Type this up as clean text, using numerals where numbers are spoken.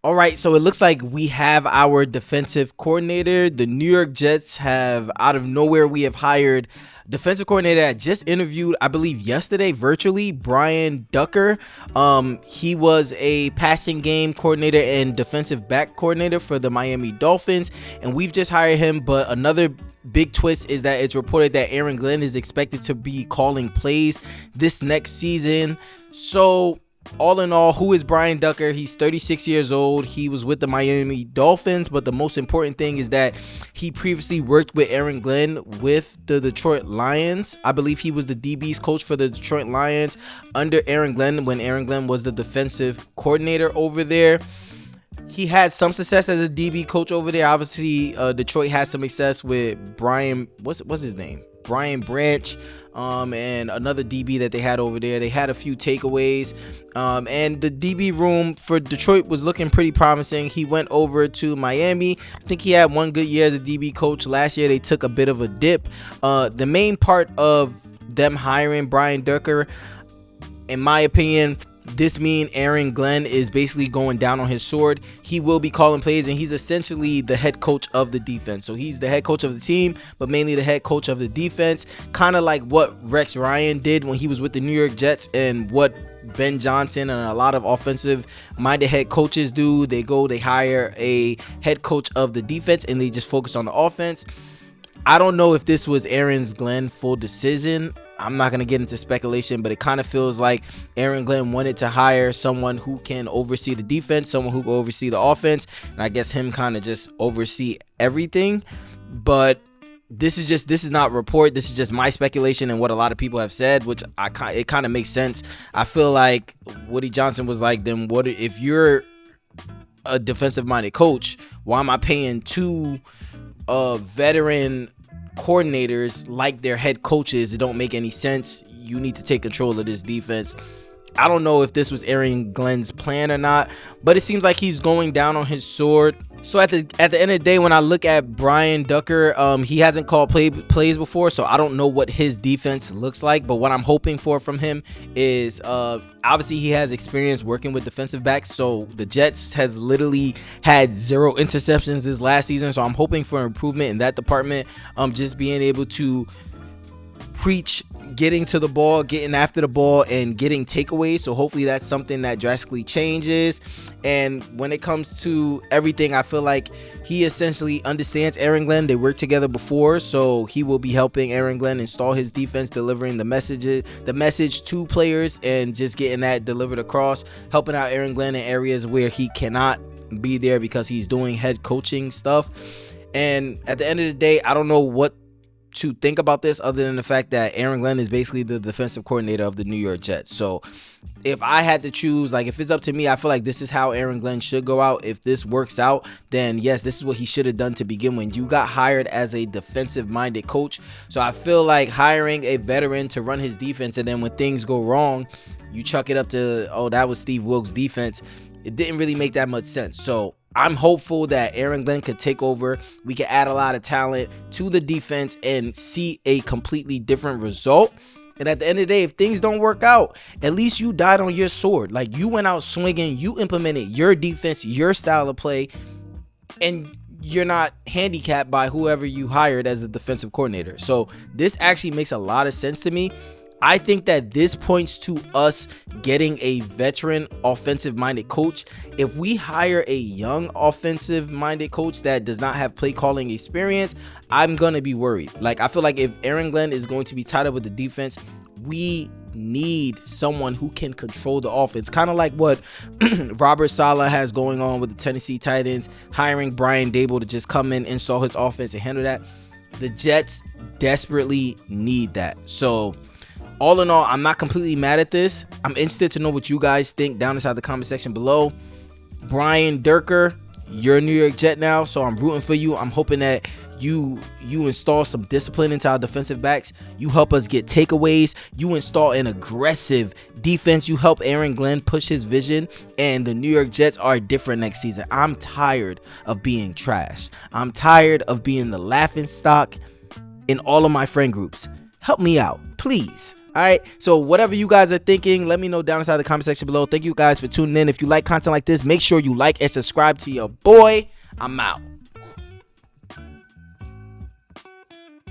All right, so it looks like we have our defensive coordinator. The New York Jets have, out of nowhere, we have hired defensive coordinator that just interviewed, I believe, yesterday virtually, Brian Ducker. He was a passing game coordinator and defensive back coordinator for the Miami Dolphins, and we've just hired him. But another big twist is that it's reported that Aaron Glenn is expected to be calling plays this next season. So all in all, who is Brian Ducker? He's 36 years old. He was with the Miami Dolphins, but the most important thing is that he previously worked with Aaron Glenn with the Detroit Lions. I believe he was the DB's coach for the Detroit Lions under Aaron Glenn when Aaron Glenn was the defensive coordinator over there. He had some success as a DB coach over there. Obviously, Detroit had some success with Brian. What's his name? Brian Branch, and another DB that they had over there. They had a few takeaways, and the DB room for Detroit was looking pretty promising. He went over to Miami. I think he had one good year as a DB coach. Last year, they took a bit of a dip. The main part of them hiring Brian Ducker, in my opinion, this means Aaron Glenn is basically going down on his sword. He will be calling plays, and he's essentially the head coach of the defense. So he's the head coach of the team, but mainly the head coach of the defense. Kind of like what Rex Ryan did when he was with the New York Jets, and what Ben Johnson and a lot of offensive-minded head coaches do. They hire a head coach of the defense, and they just focus on the offense. I don't know if this was Aaron Glenn's full decision. I'm not going to get into speculation, but it kind of feels like Aaron Glenn wanted to hire someone who can oversee the defense, someone who can oversee the offense, and I guess him kind of just oversee everything. But this is not report. This is just my speculation and what a lot of people have said, which it kind of makes sense. I feel like Woody Johnson was like, then what if you're a defensive-minded coach? Why am I paying two veteran coordinators like their head coaches? It don't make any sense. You need to take control of this defense. I don't know if this was Aaron Glenn's plan or not, but it seems like he's going down on his sword. So at the end of the day, when I look at Brian Ducker, he hasn't called plays before, so I don't know what his defense looks like. But what I'm hoping for from him is, obviously he has experience working with defensive backs. So the Jets has literally had 0 interceptions this last season. So I'm hoping for improvement in that department. Just being able to preach getting to the ball, getting after the ball, and getting takeaways. So hopefully that's something that drastically changes. And when it comes to everything, I feel like he essentially understands Aaron Glenn. They worked together before, so he will be helping Aaron Glenn install his defense, delivering the message to players, and just getting that delivered across, helping out Aaron Glenn in areas where he cannot be there because he's doing head coaching stuff. And at the end of the day, I don't know what to think about this other than the fact that Aaron Glenn is basically the defensive coordinator of the New York Jets. So if I had to choose, like, if it's up to me, I feel like this is how Aaron Glenn should go out. If this works out, then yes, this is what he should have done to begin when you got hired as a defensive-minded coach. So I feel like hiring a veteran to run his defense, and then when things go wrong, you chuck it up to, oh, that was Steve Wilks' defense. It didn't really make that much sense. So I'm hopeful that Aaron Glenn could take over. We can add a lot of talent to the defense and see a completely different result. And at the end of the day, if things don't work out, at least you died on your sword. Like, you went out swinging, you implemented your defense, your style of play, and you're not handicapped by whoever you hired as a defensive coordinator. So this actually makes a lot of sense to me. I think that this points to us getting a veteran offensive-minded coach. If we hire a young offensive-minded coach that does not have play calling experience, I'm going to be worried. Like, I feel like if Aaron Glenn is going to be tied up with the defense, we need someone who can control the offense. Kind of like what Robert Saleh has going on with the Tennessee Titans, hiring Brian Dable to just come in, install his offense, and handle that. The Jets desperately need that. So all in all, I'm not completely mad at this. I'm interested to know what you guys think down inside the comment section below. Brian Ducker, you're a New York Jet now, so I'm rooting for you. I'm hoping that you install some discipline into our defensive backs. You help us get takeaways. You install an aggressive defense. You help Aaron Glenn push his vision, and the New York Jets are different next season. I'm tired of being trash. I'm tired of being the laughing stock in all of my friend groups. Help me out, please. All right, so whatever you guys are thinking, let me know down inside the comment section below. Thank you guys for tuning in. If you like content like this, make sure you like and subscribe to your boy. I'm out.